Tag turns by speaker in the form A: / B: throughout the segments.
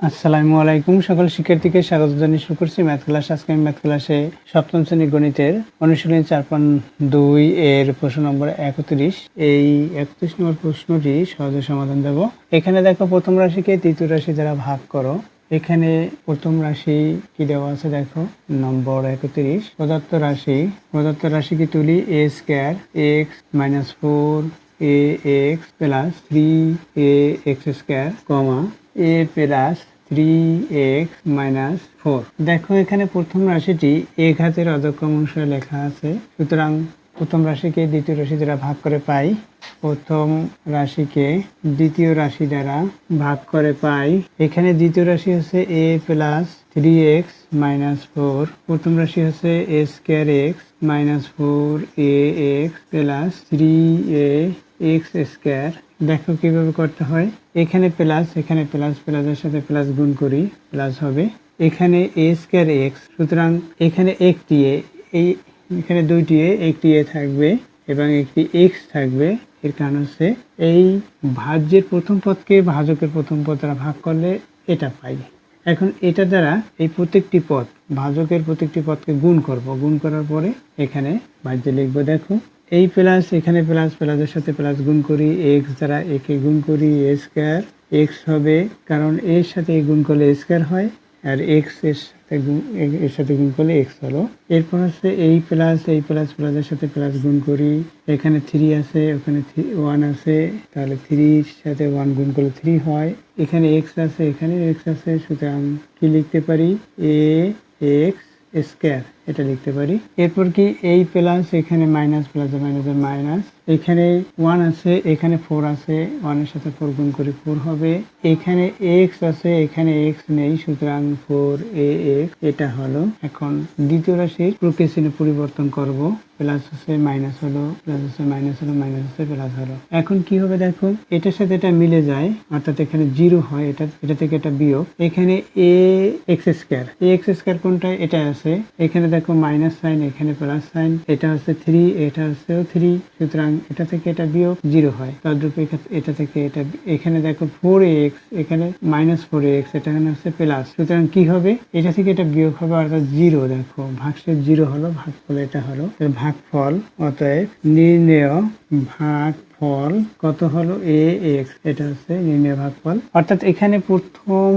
A: আসসালামু আলাইকুম। সকল শিক্ষার্থীকে স্বাগত জানিয়ে শুরু করছি ম্যাথ ক্লাস। আজকে আমি ম্যাথ ক্লাসে সপ্তম শ্রেণী গণিতের অনুশীলনী 4.2 এর প্রশ্ন নম্বর 31। এই 31 নম্বর প্রশ্নটি সহজে সমাধান দেব। এখানে দেখো, প্রথম রাশিকে তৃতীয় রাশি দ্বারা ভাগ করো। এখানে প্রথম রাশি কি দেওয়া আছে দেখো, নম্বর 31। প্রদত্ত রাশিকে তুলি a square x minus 4ax plus 3ax square comma a plus 3x minus 4। দেখো, এখানে প্রথম রাশিটি a ঘাতের অধক্রম অনুসারে লেখা আছে। সুতরাং প্রথম রাশিকে দ্বিতীয় রাশি দ্বারা ভাগ করে পাই। প্রথম রাশিকে দ্বিতীয় রাশি দ্বারা ভাগ করে পাই। এখানে দ্বিতীয় রাশি হচ্ছে a প্লাস 3x মাইনাস 4। প্রথম রাশি হচ্ছে a square x minus 4ax plus 3ax square. দেখো কিভাবে করতে হয়। এখানে প্লাস, এখানে প্লাস, প্লাসের সাথে প্লাস গুণ করি, প্লাস হবে। এখানে a স্কয়ার x, সুতরাং এখানে একটি এখানে দুইটি একটি a থাকবে এবং একটি x থাকবে। এর কারণ হচ্ছে এই ভাজ্যের প্রথম পদকে ভাজকের প্রথম পদ দ্বারা ভাগ করলে এটা পাই। এখন এটা দ্বারা এই প্রত্যেকটি পদ, ভাজকের প্রত্যেকটি পদকে গুণ করব। গুণ করার পরে এখানে ভাজ্যে লিখবো। দেখো, এই প্লাস, এখানে প্লাস, প্লাসের সাথে প্লাস গুণ করি, x দ্বারা একে গুণ করি, a স্কয়ার x হবে, কারণ এর সাথে গুণ করলে a স্কয়ার হয়, আর x এর সাথে গুণ করলে x হলো। এরপর হচ্ছে এই প্লাস, এই প্লাস, প্লাসের সাথে প্লাস গুণ করি, এখানে 3 আছে, ওখানে 1 আছে, তাহলে 3 সাথে 1 গুণ করলে 3 হয়। এখানে x আছে, এখানে x আছে, সুতরাং কি লিখতে পারি, ax স্কয়ার, এটা লিখতে পারি। এরপর কি, এই প্লাস, এখানে মাইনাস, প্লাস মাইনাসের মাইনাস, এখানে 1 আছে, এখানে 4 আছে, 1 এর সাথে 4 গুণ করে 4 হবে। এখানে x আছে, এখানে x নেই, সুতরাং 4ax, এটা হলো। এখন দ্বিতীয় রাশির প্রকৃত চিহ্ন পরিবর্তন করব। প্লাস আছে, মাইনাস হলো, প্লাস আছে, মাইনাস হলো, মাইনাস আছে, প্লাস হলো। এখন কি হবে দেখো, এটার সাথে এটা মিলে যায়, অর্থাৎ এখানে 0 হয়, এটা থেকে এটা বিয়োগ। এখানে ax স্কয়ার, ax স্কয়ার কোনটা, এটা আছে। এখানে দেখো মাইনাস সাইন, এখানে প্লাস সাইন, এটা হচ্ছে 3, এটা হচ্ছে 3, সুতরাং এটা থেকে এটা বিয়োগ 0 হয়। তদ্রূপ এটা থেকে এটা, এখানে দেখো 4ax, এখানে মাইনাস 4ax, এটা এখানে হচ্ছে প্লাস, সুতরাং কি হবে, এটা থেকে এটা বিয়োগ হবে, অর্থাৎ 0। দেখো ভাগশেষ 0 হলো, ভাগফল এটা হলো। ভাগফল, অতএব নির্ণেয় ভাগফল কত হলো, ax, এটা হচ্ছে নির্ণেয় ভাগফল। অর্থাৎ এখানে প্রথম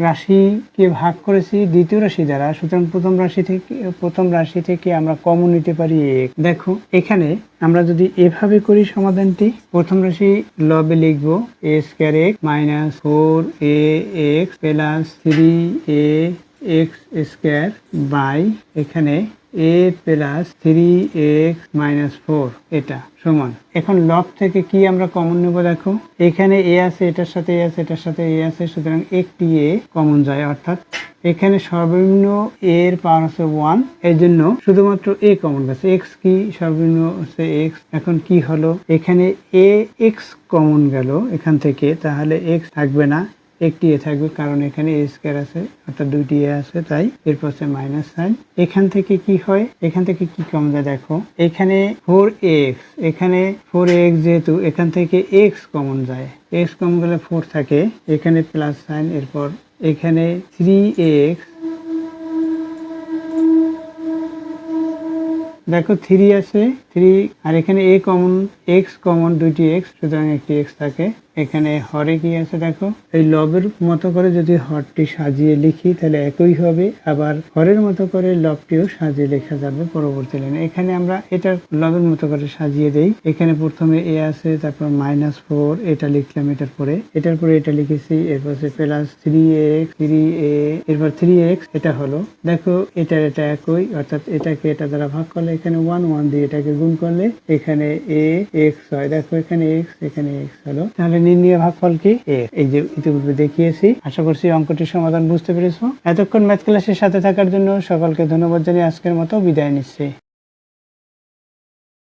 A: রাশিকে ভাগ করেছি দ্বিতীয় রাশি দ্বারা, সুতরাং প্রথম রাশি থেকে আমরা কমন নিতে পারি x। দেখো, এখানে আমরা যদি এভাবে করি সমাধানটি, প্রথম রাশি লবে লিখবো a square x minus 4ax plus 3ax square by এখানে a প্লাস 3x মাইনাস 4, এটা সমান। এখন লব থেকে কি আমরা কমন নেব, দেখো এখানে a আছে, এটার সাথে a আছে, এটার সাথে a আছে, সুতরাং একটি a কমন যায়, অর্থাৎ এখানে সর্বনিম্ন a এর পাওয়ার হচ্ছে 1, এর জন্য শুধুমাত্র a কমন গেছে। x কি, সর্বনিম্ন হচ্ছে x। এখন কি হলো, এখানে ax কমন গেল এখান থেকে, তাহলে x থাকবে না, একটি a থাকবে, কারণ এখানে a স্কয়ার আছে, অর্থাৎ দুইটি a আছে, তাই। এরপর হচ্ছে মাইনাস সাইন। এখান থেকে কি হয়, এখান থেকে কি কমন যায়, দেখো এখানে 4x, এখানে 4x যেহেতু, এখান থেকে x কমন যায়, x কমন গেলে 4 থাকে, এখানে প্লাস সাইন। এরপর এখানে 3x, দেখো 3 আছে, 3, আর এখানে a কমন, x কমন, দুইটি x, সুতরাং একটি x থাকে। এখানে হরে কি আছে, দেখো এই লবের মতো করে যদি হরটি সাজিয়ে লিখি তাহলে একই হবে, আবার হরের মতো করে লবটিও সাজিয়ে লেখা যাবে পরবর্তী লাইনে। এখানে আমরা এটা লবের মতো করে সাজিয়ে দেই। এখানে প্রথমে a আছে, তারপর মাইনাস 4, এটা লিখলাম, এটার পরে এটা লিখেছি, এরপর প্লাস 3x, 3a, এরপর 3x, এটা হলো। দেখো এটা একই, অর্থাৎ এটাকে এটা দ্বারা ভাগ করলে, এখানে 1 1 দিয়ে এটাকে গুণ করলে এখানে ax হয়। দেখো এখানে x, এখানে x হলো। তাহলে নির্ণয় ভাগফল কি, এই যে ইতিপূর্বে দেখিয়েছি। আশা করছি অঙ্কটির সমাধান বুঝতে পেরেছো। এতক্ষণ ম্যাথ ক্লাসের সাথে থাকার জন্য সকলকে ধন্যবাদ জানিয়ে আজকের মতো বিদায় নিচ্ছি।